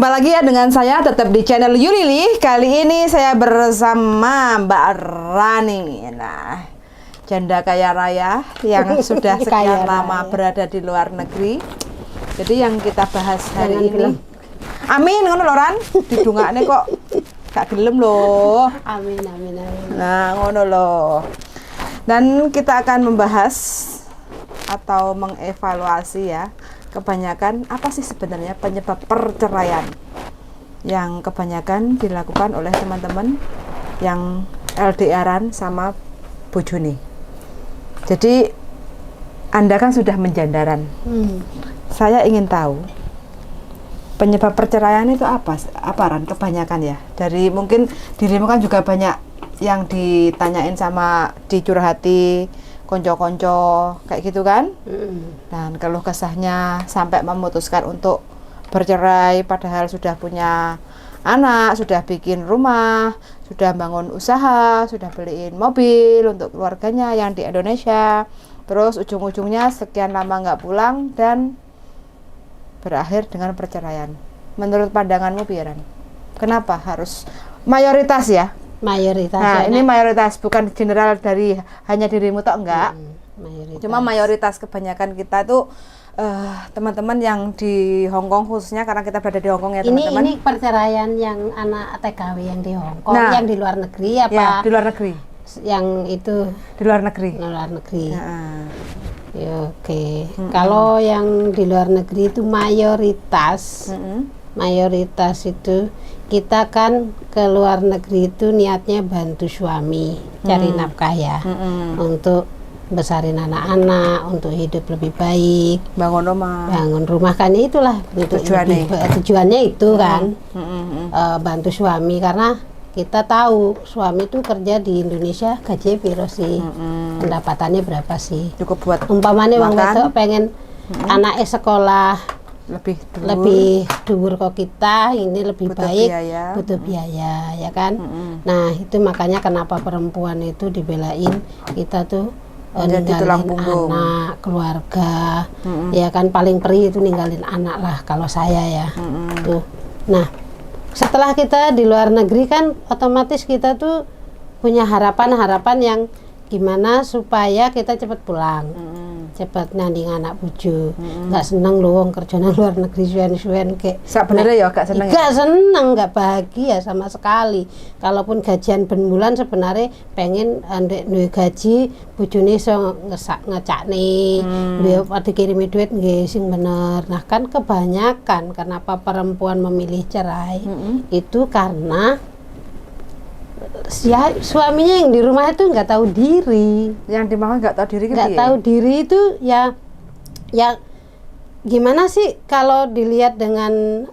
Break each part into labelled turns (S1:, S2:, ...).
S1: Jumpa lagi ya dengan saya tetap di channel Yulili. Kali ini saya bersama Mbak Rani. Nah, janda kaya raya yang sudah sekian lama berada di luar negeri. Jadi yang kita bahas hari ini, amin ngono lho Ran, didungakne kok gak gelem loh.
S2: Amin, amin, amin.
S1: Nah, ngono loh. Dan kita akan membahas atau mengevaluasi ya, kebanyakan apa sih sebenarnya penyebab perceraian yang kebanyakan dilakukan oleh teman-teman yang LDRan sama bojone. Jadi Anda kan sudah menjandaran. Saya ingin tahu penyebab perceraian itu apa Ran, kebanyakan ya. Dari mungkin dirimu kan juga banyak yang ditanyain sama dicurhati konco-konco kayak gitu kan. Dan keluh kesahnya sampai memutuskan untuk bercerai padahal sudah punya anak, sudah bikin rumah, sudah bangun usaha, sudah beliin mobil untuk keluarganya yang di Indonesia. Terus ujung-ujungnya sekian lama nggak pulang dan berakhir dengan perceraian. Menurut pandanganmu Piran, kenapa harus mayoritas ya?
S2: Mayoritas.
S1: Nah, ini mayoritas, bukan general dari hanya dirimu tok enggak.
S2: Mayoritas.
S1: Cuma mayoritas kebanyakan kita tuh teman-teman yang di Hong Kong khususnya karena kita berada di Hong Kong ya teman-teman.
S2: Ini perceraian yang anak TKW yang di Hong Kong,
S1: Nah,
S2: yang di luar negeri apa?
S1: Ya, di luar negeri.
S2: Yang itu
S1: Di luar negeri.
S2: di luar negeri. Ya, oke.
S1: Kalau
S2: Kalau yang di luar negeri itu mayoritas. Mayoritas itu kita kan ke luar negeri itu niatnya bantu suami cari nafkah ya, untuk besarin anak-anak, untuk hidup lebih baik,
S1: bangun rumah
S2: kan itulah tujuannya itu kan. Bantu suami karena kita tahu suami itu kerja di Indonesia gaji piro sih, pendapatannya berapa sih,
S1: cukup buat
S2: umpamanya wong wedok pengen anaknya sekolah lebih dhuwur kok kita, ini lebih
S1: butuh
S2: baik
S1: biaya.
S2: Butuh biaya ya kan. Nah itu makanya kenapa perempuan itu dibelain kita tuh ninggalin anak, keluarga, ya kan, paling perih itu ninggalin anak lah kalau saya ya. Tuh. Nah setelah kita di luar negeri kan otomatis kita tuh punya harapan-harapan yang gimana supaya kita cepat pulang, cepat nanding anak bojo. Nggak seneng loh kerja nang luar negeri suwen-suwen kayak
S1: sebenarnya ya gak seneng.
S2: Gak seneng, gak bahagia sama sekali. Kalaupun gajian ben bulan sebenarnya pengen ndek duwe gaji bojone iso ngecakne, duwe dikirimi duit nggih sing bener. Nah, kan kebanyakan kenapa perempuan memilih cerai itu karena suaminya yang di rumah itu nggak tahu diri. Yang di rumah nggak tahu diri gitu. Nggak tahu diri itu ya gimana sih kalau dilihat dengan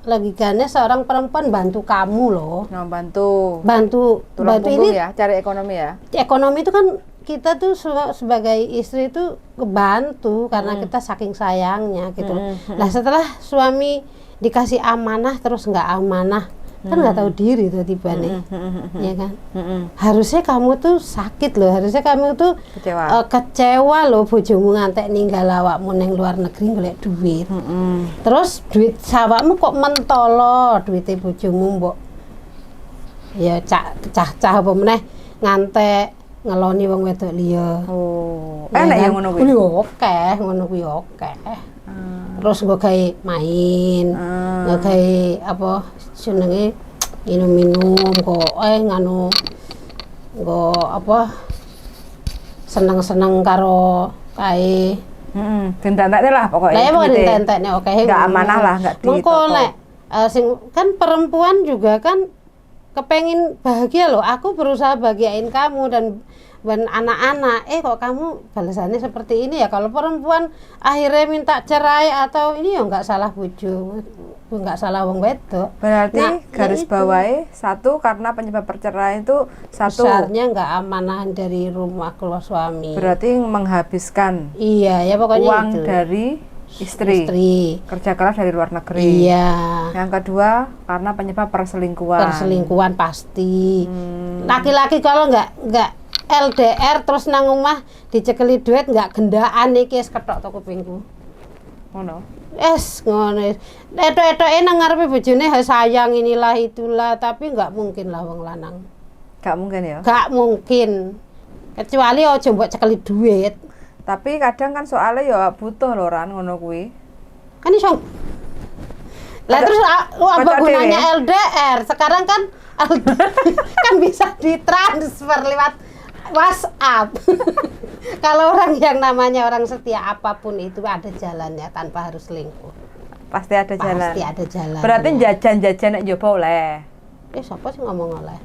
S2: logikanya seorang perempuan bantu kamu loh. Nah, bantu ini
S1: ya, cari ekonomi ya.
S2: Ekonomi itu kan kita tuh sebagai istri itu kebantu karena kita saking sayangnya gitu. Nah setelah suami dikasih amanah terus nggak amanah, kan nggak tahu diri tuh tiba nih, ya kan. Harusnya kamu tuh sakit loh, harusnya kamu tuh kecewa loh bojomu ngantek ninggal awakmu neng luar negeri golek duit. Terus duit sawakmu kok mentolo duitnya bojomu mbok ya cah apa meneh ngantek ngeloni wong wedok liya.
S1: Enak ya ngono kuwi.
S2: Ngono kuwi oke. Terus gue kayak main, gue kayak apa senengnya minum kok nganu gue apa seneng karo kayak
S1: tentek lah pokoknya.
S2: Lah bukan tenteknya oke.
S1: Nggak amanah lah, nggak
S2: mengkolek. Kan perempuan juga kan kepengin bahagia loh. Aku berusaha bahagiain kamu dan anak-anak, kok kamu balasannya seperti ini ya. Kalau perempuan akhirnya minta cerai atau ini ya nggak salah bojo, nggak salah wong wedok.
S1: Berarti garis bawahi satu, karena penyebab perceraian itu satu,
S2: besarnya nggak amanah dari rumah keluar suami.
S1: Berarti menghabiskan
S2: ya pokoknya
S1: uang
S2: itu.
S1: dari istri, kerja keras dari luar negeri.
S2: Iya.
S1: Yang kedua karena penyebab perselingkuhan
S2: pasti. Laki-laki kalau nggak LDR terus nang omah dicekeli duit nggak gendaan iki wis kethok to kupingku.
S1: Ngono.
S2: ngono. Etok-etoke nang ngarepe bojone sayang inilah itulah, tapi enggak mungkin lah wong lanang.
S1: Gak mungkin ya.
S2: Enggak mungkin. Kecuali aja mbok cekeli duit.
S1: Tapi kadang kan soalnya ya butuh lho Ran ngono kuwi.
S2: Kan iso. Lah terus apa
S1: kocok
S2: gunanya
S1: dhewe.
S2: LDR? Sekarang kan kan bisa ditransfer lewat WhatsApp. Kalau orang yang namanya orang setia apapun itu ada jalannya tanpa harus selingkuh.
S1: Pasti ada jalan.
S2: Pasti ada jalan.
S1: Berarti jajan-jajan nek njoba oleh.
S2: Siapa sih ngomong oleh?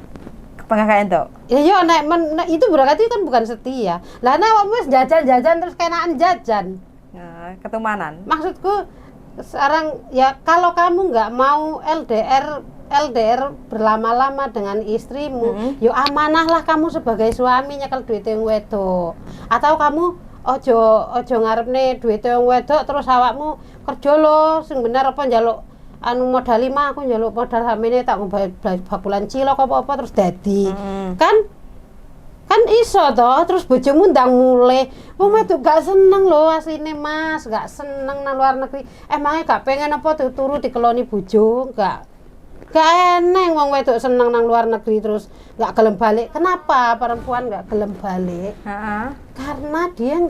S1: Pengakaian tok.
S2: Ya yo nek itu berarti kan bukan setia. Lah nek wis jajan-jajan terus kenaan jajan.
S1: Nah, ketumanan.
S2: Maksudku sekarang ya kalau kamu nggak mau LDR berlama-lama dengan istrimu, yo amanahlah kamu sebagai suami nyekel duit yang wedok. Atau kamu ojo ngarepne duit yang wedok terus awakmu kerja lo sing bener apa njaluk anu modal 5 aku njaluk modal samene tak ngombe bakulan cilok apa-apa terus dadi. Kan iso toh, terus bojomu ndang mulai. Wong wedok gak seneng lho asline Mas, gak seneng nang luar negeri. Emangnya gak pengen apa turu dikeloni bojo, gak eneng wong wedok seneng nang luar negeri terus gak gelem balik. Kenapa perempuan gak gelem balik? Karena dia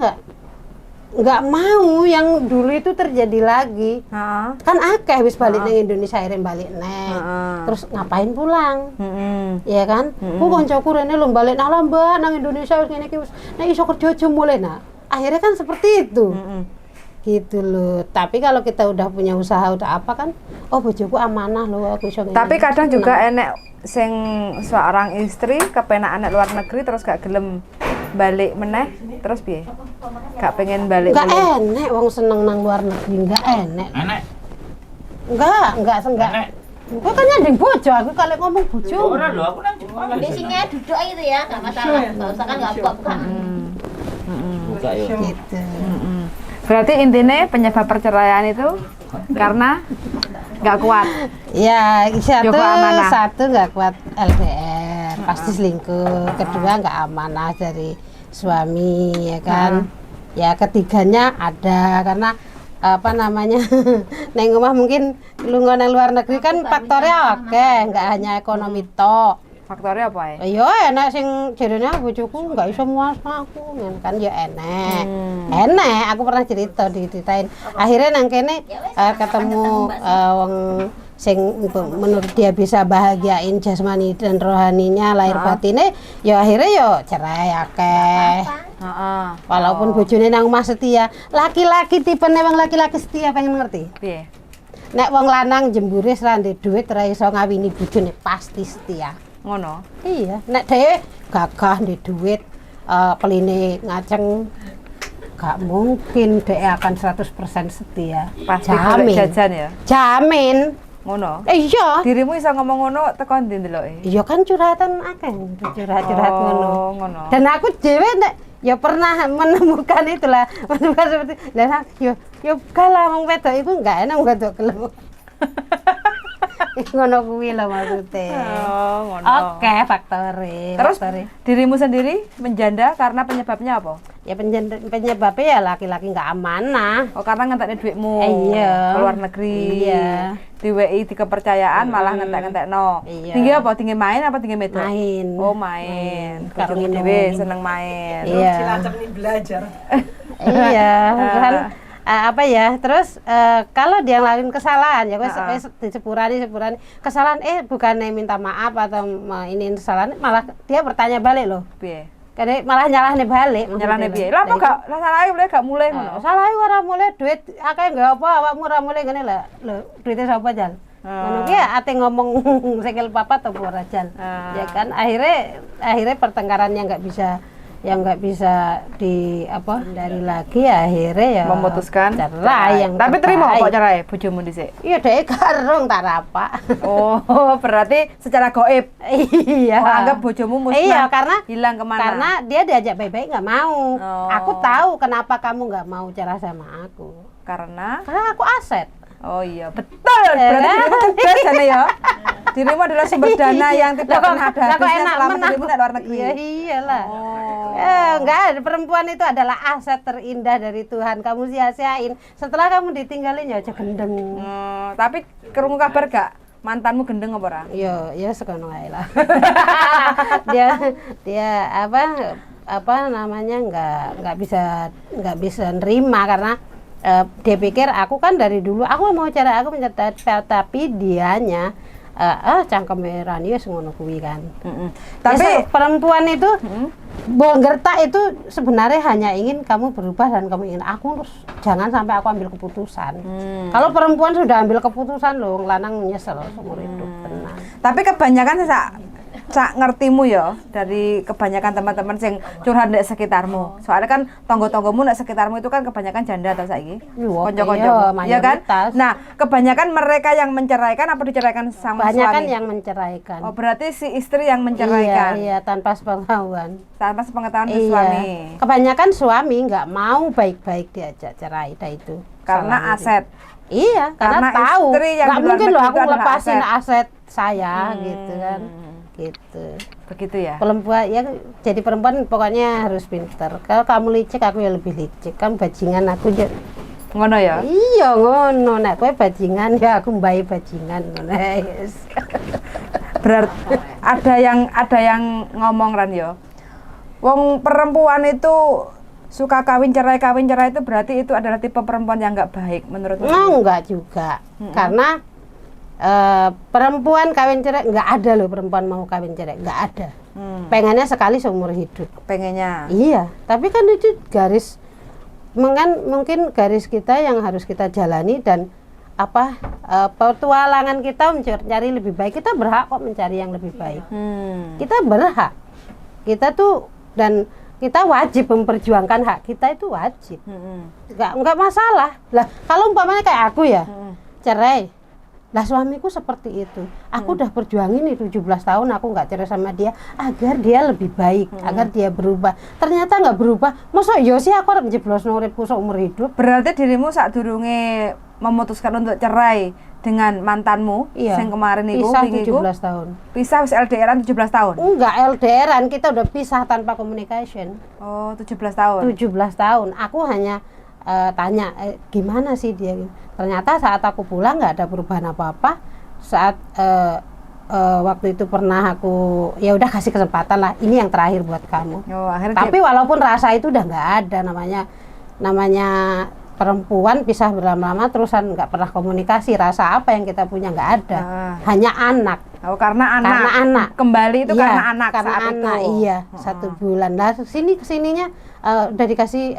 S2: nggak mau yang dulu itu terjadi lagi. Kan akeh wis balik nang Indonesia akhirnya balik neng. Terus ngapain pulang? Iya kan? Ku koncoku rene lho balik nang Mbak nang Indonesia wis ngene iki wis nek iso kerja aja mulai nah. Akhirnya kan seperti itu. Gitu loh. Tapi kalau kita udah punya usaha udah apa kan, oh bojoku amanah loh aku iso.
S1: Tapi kadang juga enek sing seorang istri kepenak anak luar negeri terus gak gelem balik meneh terus piye? Gak pengen balik.
S2: Gak enek wong seneng nang luar negeri, gak enek. Enggak. Gue kan nyanding bojo, aku kalau ngomong bojo.
S3: Ora lho, aku nang Jepang.
S4: Di sini duduk itu ya, nggak masalah. Nggak usah kan nggak buka-buka.
S3: Buka yo.
S2: Gitu.
S1: Berarti intinya penyebab perceraian itu karena nggak kuat.
S2: Ya,
S1: Joko amanah.
S2: satu nggak kuat LDR, pasti selingkuh. Kedua nggak amanah dari suami, ya kan. Ya ketiganya ada karena apa namanya neng rumah mungkin lunga nang luar negeri kan faktornya oke, nggak hanya ekonomi tok.
S1: Faktornya apa ya?
S2: Yo enak sing jarene bojoku nggak iso muas aku kan ya enek. Enek aku pernah diceritain. Akhirnya nang kene ketemu wong sing menurut dia bisa bahagiain jasmani dan rohaninya lahir batine ya akhirnya yo cerai akeh. Walaupun bojone nang omah setia, laki-laki tipene wong laki-laki setia pengen ngerti.
S1: Piye?
S2: Nek wong lanang jemburis ra ndek dhuwit ra iso ngawini bojone pasti setia.
S1: Ngono.
S2: Iya, nek dhewe gagah ndek dhuwit peline ngaceng gak mungkin dia akan 100% setia.
S1: Pasti golek jajan ya.
S2: Jamin.
S1: Ngono.
S2: Iya.
S1: Dirimu iso ngomong ngono teko ndi ndeloke?
S2: Iya kan curhatan akeh, curhat ngono.
S1: Ngono.
S2: Dan aku dhewe nek ya pernah menemukan itulah, menemukan seperti lah yo kalah wong wedok iku enggak enak wedok gelem. Ngono kuwi lho maksudnya.
S1: Ngono.
S2: Oke, faktore.
S1: Terus dirimu sendiri menjanda karena penyebabnya apa?
S2: Ya penyebabnya ya laki-laki nggak amanah.
S1: Oh, karena ngentekne duitmu.
S2: Iya.
S1: Ke luar negeri.
S2: Iya.
S1: Diwei di kepercayaan malah ngentek-ngentekno.
S2: Iya.
S1: Tinggi apa? Tinggi main apa tinggi medok?
S2: Main.
S1: Oh, main.
S2: Karo
S1: Bojomu
S2: minum.
S1: dhewe seneng main.
S2: Iya.
S5: Cilacap ini belajar.
S2: Iya, kan apa ya? Terus kalau dia ngelakuin kesalahan ya wis disepurani kesalahan bukannya minta maaf atau ini kesalahan malah dia bertanya balik loh.
S1: Piye?
S2: Karena malah nyalahne balik.
S1: Nyalahne piye? Lah apa gak salahe mulai gak mulai ngono?
S2: Salah ora mulai duit akeh enggak apa awakmu ora mulai ngene lah. Lho, duite sapa jal? Ngono ki ate ngomong sekil papat apa ora jal. Ya kan akhirnya pertengkaran yang nggak bisa dari lagi akhirnya ya
S1: Memutuskan
S2: cerai yang
S1: tapi terima
S2: terbaik.
S1: kok cerai bojomu dhisik.
S2: Iya dhek karung tak rapak.
S1: Oh, berarti secara gaib.
S2: Iya.
S1: Anggap bojomu musnah.
S2: Iya, karena
S1: hilang kemana?
S2: Karena dia diajak baik-baik nggak mau.
S1: Oh.
S2: Aku tahu kenapa kamu nggak mau cerai sama aku.
S1: Karena
S2: Aku aset.
S1: oh iya, betul. Berarti dirimu cerdas jane ya. Dirimu adalah sumber dana yang tidak pernah ada habisnya selama dirimu di luar negeri.
S2: Iya, iyalah. Enggak ada, perempuan itu adalah aset terindah dari Tuhan. Kamu sia-siain. Setelah kamu ditinggalin ya aja gendeng.
S1: Tapi krungu kabar gak mantanmu gendeng apa ora?
S2: Ya sekono ae lah. dia apa namanya nggak bisa nerima karena dia pikir aku kan dari dulu aku mau cara aku mencetak, tapi dianya cangkem Rani wis ngono kuwi kan.
S1: Tapi
S2: perempuan itu Bonggerta itu sebenarnya hanya ingin kamu berubah dan kamu ingin aku terus jangan sampai aku ambil keputusan. Kalau perempuan sudah ambil keputusan loh, lanang nyesel seumur hidup. Tenang.
S1: Tapi kebanyakan sak ngertimu ya dari kebanyakan teman-teman yang curhat di sekitarmu. Soalnya kan tonggo-tonggomu di sekitarmu itu kan kebanyakan janda atau saiki. Konco-konco. Iya kan? Nah, kebanyakan mereka yang menceraikan apa diceraikan sama
S2: kebanyakan
S1: suami?
S2: yang menceraikan.
S1: Oh, berarti si istri yang menceraikan.
S2: Iya, tanpa sepengetahuan.
S1: Tanpa sepengetahuan si suami.
S2: Kebanyakan suami nggak mau baik-baik diajak cerai itu.
S1: Karena aset.
S2: Iya, karena tahu. Nggak mungkin loh aku lepasin aset saya gitu kan. Gitu.
S1: Begitu ya.
S2: Perempuan ya, jadi perempuan pokoknya harus pintar. Kalau kamu licik aku ya lebih licik. Kamu bajingan aku
S1: ngono ya.
S2: Iya ngono. Nek kowe bajingan ya aku mbae bajingan ngono. Yes.
S1: Berarti ada yang ngomong Ran yo. Wong perempuan itu suka kawin cerai itu berarti itu adalah tipe perempuan yang nggak baik menurutmu?
S2: Enggak juga. Karena perempuan kawin cerai nggak ada loh, perempuan mau kawin cerai nggak ada. Pengennya sekali seumur hidup.
S1: Pengennya.
S2: Iya, tapi kan itu garis mungkin garis kita yang harus kita jalani dan petualangan kita mencari lebih baik. Kita berhak kok mencari yang lebih baik. Kita berhak. Kita tuh dan kita wajib memperjuangkan hak kita, itu wajib. Nggak masalah. Lah kalau umpamanya kayak aku ya cerai. Lah suamiku seperti itu. Aku udah perjuangin nih 17 tahun aku nggak cerai sama dia agar dia lebih baik, agar dia berubah. Ternyata nggak berubah. Masa yo sih aku arep njeblosno uripku seumur hidup.
S1: Berarti dirimu sadurunge memutuskan untuk cerai dengan mantanmu yang kemarin itu
S2: pisah 17 tahun.
S1: Pisah wis LDRan 17 tahun.
S2: Enggak LDRan, kita udah pisah tanpa communication.
S1: Oh, 17 tahun.
S2: 17 tahun. Aku hanya tanya gimana sih dia. Ternyata saat aku pulang nggak ada perubahan apa-apa. Saat waktu itu pernah aku ya udah kasih kesempatan lah, ini yang terakhir buat kamu.
S1: Oh,
S2: tapi walaupun rasa itu udah nggak ada, namanya perempuan pisah berlama-lama terusan nggak pernah komunikasi, rasa apa yang kita punya nggak ada. Hanya anak.
S1: Oh, karena anak kembali itu
S2: iya,
S1: karena anak
S2: karena
S1: saat
S2: anak
S1: itu.
S2: Iya 1 bulan lah kesininya udah dikasih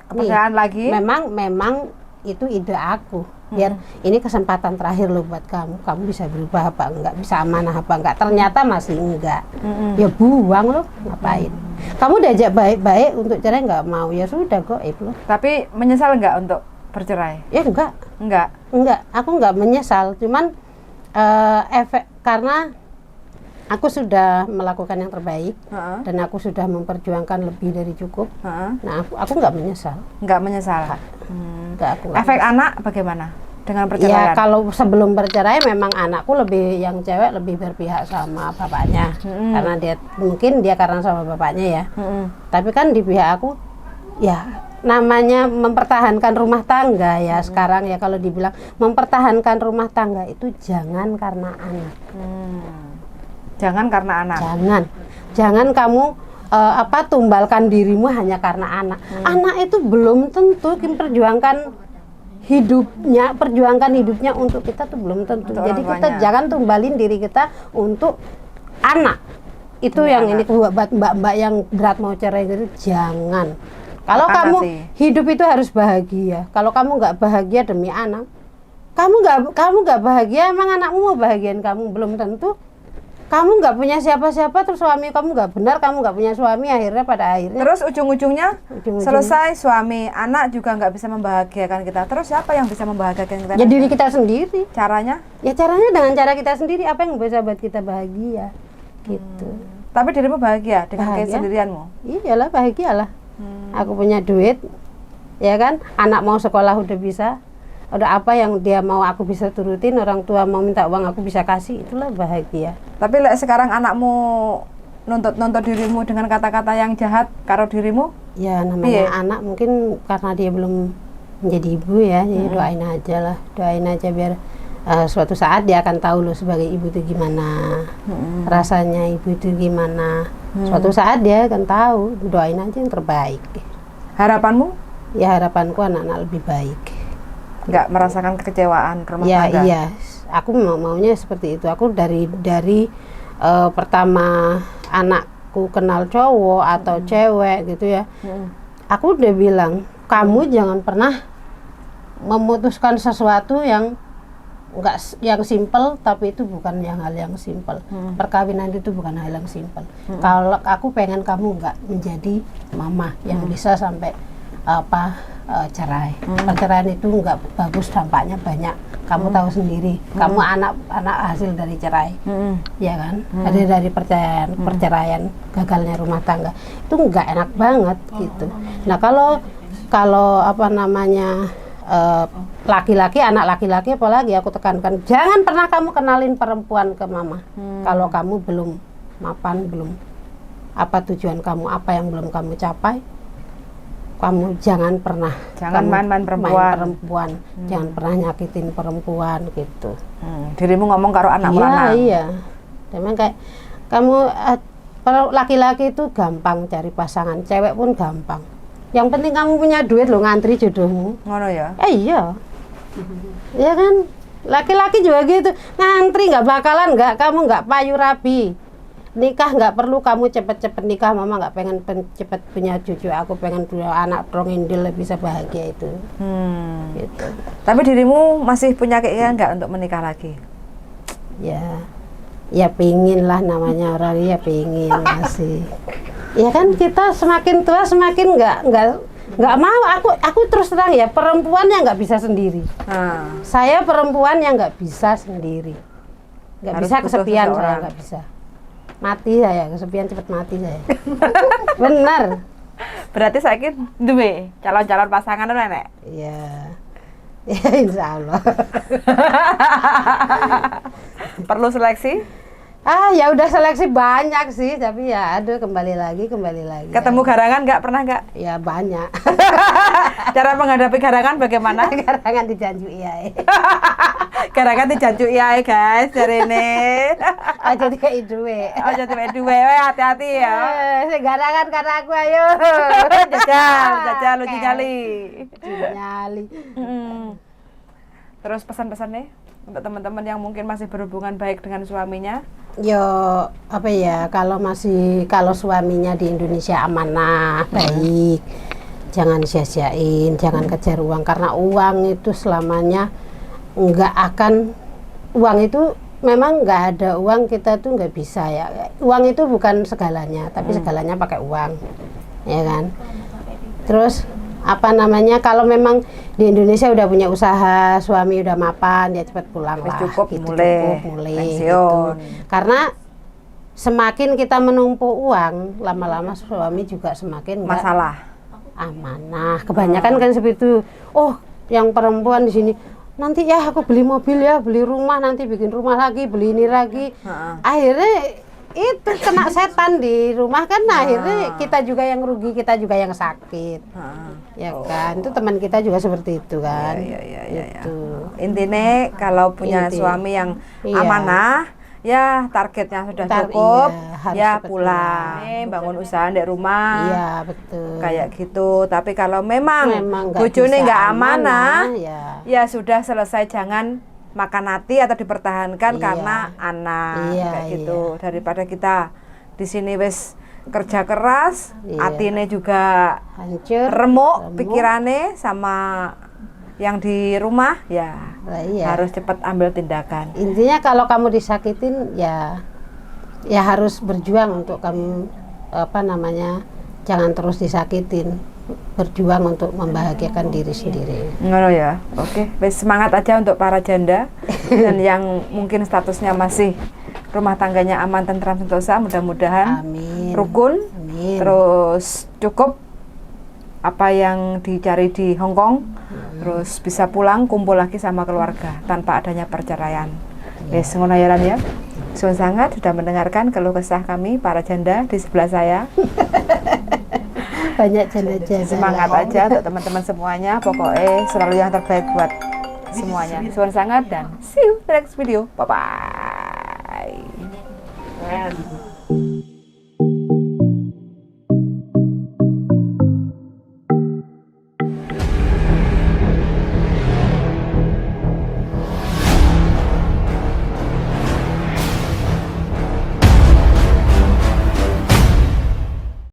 S1: kepercayaan lagi.
S2: Memang itu ide aku biar ini kesempatan terakhir loh buat kamu bisa berubah apa enggak, bisa amanah apa enggak. Ternyata masih enggak. Ya buang loh, ngapain. Kamu diajak baik-baik untuk cerai enggak mau, ya sudah goib loh.
S1: Tapi menyesal enggak untuk bercerai?
S2: Ya enggak, aku enggak menyesal, cuman efek karena aku sudah melakukan yang terbaik dan aku sudah memperjuangkan lebih dari cukup. Nah, aku nggak menyesal.
S1: Nggak menyesal.
S2: Nggak,
S1: efek anak bagaimana dengan perceraian?
S2: Ya kalau sebelum bercerai memang anakku yang cewek lebih berpihak sama bapaknya karena mungkin dia karena sama bapaknya ya. Tapi kan di pihak aku ya namanya mempertahankan rumah tangga ya. Sekarang ya kalau dibilang mempertahankan rumah tangga itu jangan karena anak. Jangan karena anak. Jangan kamu tumbalkan dirimu hanya karena anak. Anak itu belum tentu perjuangkan hidupnya untuk kita tuh belum tentu. Jadi kita jangan tumbalin diri kita untuk anak. Itu yang ini buat mbak-mbak yang berat mau cerai itu jangan. Kalau kamu hidup itu harus bahagia. Kalau kamu nggak bahagia demi anak, kamu nggak bahagia, emang anakmu mau bahagiain kamu belum tentu. Kamu nggak punya siapa-siapa, terus suami kamu nggak benar, kamu nggak punya suami, pada akhirnya
S1: terus ujung-ujungnya selesai suami, anak juga nggak bisa membahagiakan kita. Terus siapa yang bisa membahagiakan kita?
S2: Ya diri kita sendiri.
S1: Caranya? Ya
S2: caranya dengan cara kita sendiri. Apa yang bisa buat kita bahagia gitu.
S1: Tapi dirimu bahagia dengan kesendirianmu?
S2: Iyalah, bahagialah. Aku punya duit, ya kan, anak mau sekolah udah bisa, udah apa yang dia mau aku bisa turutin, orang tua mau minta uang aku bisa kasih, itulah bahagia.
S1: Tapi sekarang anakmu nuntut dirimu dengan kata-kata yang jahat karo dirimu?
S2: Ya namanya
S1: Iya.
S2: anak mungkin karena dia belum menjadi ibu ya, jadi doain aja lah, doain aja biar suatu saat dia akan tahu loh sebagai ibu itu gimana, rasanya ibu itu gimana. Suatu saat dia akan tahu, doain aja yang terbaik.
S1: Harapanmu?
S2: Ya harapanku anak-anak lebih baik.
S1: Nggak merasakan kekecewaan rumah
S2: Ya
S1: tangga?
S2: iya, aku maunya seperti itu. Aku dari pertama anakku kenal cowok atau cewek gitu ya, aku udah bilang kamu jangan pernah memutuskan sesuatu yang yang simpel, tapi itu bukan hal yang simpel. Perkawinan itu bukan hal yang simpel. Kalau aku pengen kamu nggak menjadi mama yang bisa sampai cerai. Perceraian itu nggak bagus, dampaknya banyak. Kamu tahu sendiri, kamu anak hasil dari cerai, ya kan? Ada dari perceraian, gagalnya rumah tangga, itu nggak enak banget gitu. Nah kalau apa namanya laki-laki, anak laki-laki apalagi aku tekankan, jangan pernah kamu kenalin perempuan ke mama kalau kamu belum mapan, belum apa tujuan kamu, apa yang belum kamu capai. Kamu jangan pernah
S1: main-main perempuan.
S2: Jangan pernah nyakitin perempuan gitu.
S1: Dirimu ngomong karo anak lanang.
S2: Iya. Memang kayak kamu laki-laki itu gampang cari pasangan, cewek pun gampang. Yang penting kamu punya duit lo, ngantri jodohmu.
S1: Ngono ya?
S2: Iya. Iya kan? Laki-laki juga gitu, ngantri kamu nggak payu rabi. Nikah nggak perlu kamu cepet-cepet nikah, mama nggak pengen cepet punya cucu, aku pengen punya anak trongindil bisa bahagia itu. Gitu.
S1: Tapi dirimu masih punya keinginan nggak untuk menikah lagi?
S2: Ya pingin lah, namanya orang ya pingin masih. Ya kan kita semakin tua semakin nggak mau. Aku terus terang ya, perempuan yang nggak bisa sendiri. Saya perempuan yang nggak bisa sendiri, nggak
S1: Harus
S2: bisa
S1: butuh
S2: kesepian,
S1: seseorang.
S2: saya nggak bisa. Mati saya, kesepian cepet mati saya. Benar.
S1: Berarti saya duwe calon-calon pasangan nenek.
S2: Iya. Ya insya Allah.
S1: Perlu seleksi?
S2: Ya udah seleksi banyak sih, tapi ya aduh kembali lagi.
S1: Ketemu garangan nggak, pernah nggak?
S2: Ya banyak.
S1: Cara menghadapi garangan bagaimana?
S2: Garangan dijanjui ya.
S1: Garangan dijanjui ya guys, dari ini.
S2: Aja dikai duwe.
S1: Oh jadi duwe, hati-hati ya.
S2: Garangan karena aku ayo.
S1: Jajal, lucu nyali.
S2: Nyali.
S1: Terus pesan-pesannya untuk teman-teman yang mungkin masih berhubungan baik dengan suaminya?
S2: Yo apa ya, kalau suaminya di Indonesia amanah, baik, jangan sia-siain, jangan kejar uang, karena uang itu selamanya uang itu memang nggak ada uang kita tuh nggak bisa ya. Uang itu bukan segalanya, tapi segalanya pakai uang, ya kan. Terus apa namanya, kalau memang di Indonesia udah punya usaha, suami udah mapan, ya cepat pulang lah.
S1: Cukup,
S2: gitu,
S1: mulai
S2: pensiun.
S1: gitu.
S2: Karena semakin kita menumpuk uang, lama-lama suami juga semakin nggak
S1: Masalah.
S2: amanah. Kebanyakan kan seperti itu. Oh, yang perempuan di sini, nanti ya aku beli mobil ya, beli rumah, nanti bikin rumah lagi, beli ini lagi. Akhirnya itu kena setan di rumah kan, akhirnya kita juga yang rugi, kita juga yang sakit. Ya kan, itu teman kita juga seperti itu kan.
S1: Iya.
S2: Gitu.
S1: Intinya kalau punya suami yang amanah, ya targetnya sudah cukup,
S2: harus
S1: ya
S2: cepet
S1: pulang. Bangun usaha di rumah.
S2: Iya, betul.
S1: Kayak gitu. Tapi kalau memang
S2: nggak
S1: bojone
S2: bisa
S1: nggak amanah,
S2: ya
S1: sudah selesai, jangan makan hati atau dipertahankan karena anak, kayak gitu. Daripada kita di sini wis kerja keras, hatine juga
S2: hancur,
S1: remuk pikirannya sama yang di rumah, ya harus cepat ambil tindakan.
S2: Intinya kalau kamu disakitin ya harus berjuang untuk kamu jangan terus disakitin, berjuang untuk membahagiakan diri sendiri.
S1: Ngono ya. Oke, wis semangat aja untuk para janda dan yang mungkin statusnya masih rumah tangganya aman, tentram, sentosa, mudah-mudahan rukun.
S2: Amin.
S1: Terus cukup apa yang dicari di Hong Kong, terus bisa pulang kumpul lagi sama keluarga tanpa adanya perceraian. Wis ngono ya Ran ya. Suwun sangat sudah mendengarkan keluh kesah kami para janda di sebelah saya.
S2: Banyak janda-janda.
S1: Semangat aja untuk teman-teman semuanya. Pokoknya selalu yang terbaik buat semuanya. Suwun sangat dan see you the next video. Bye bye.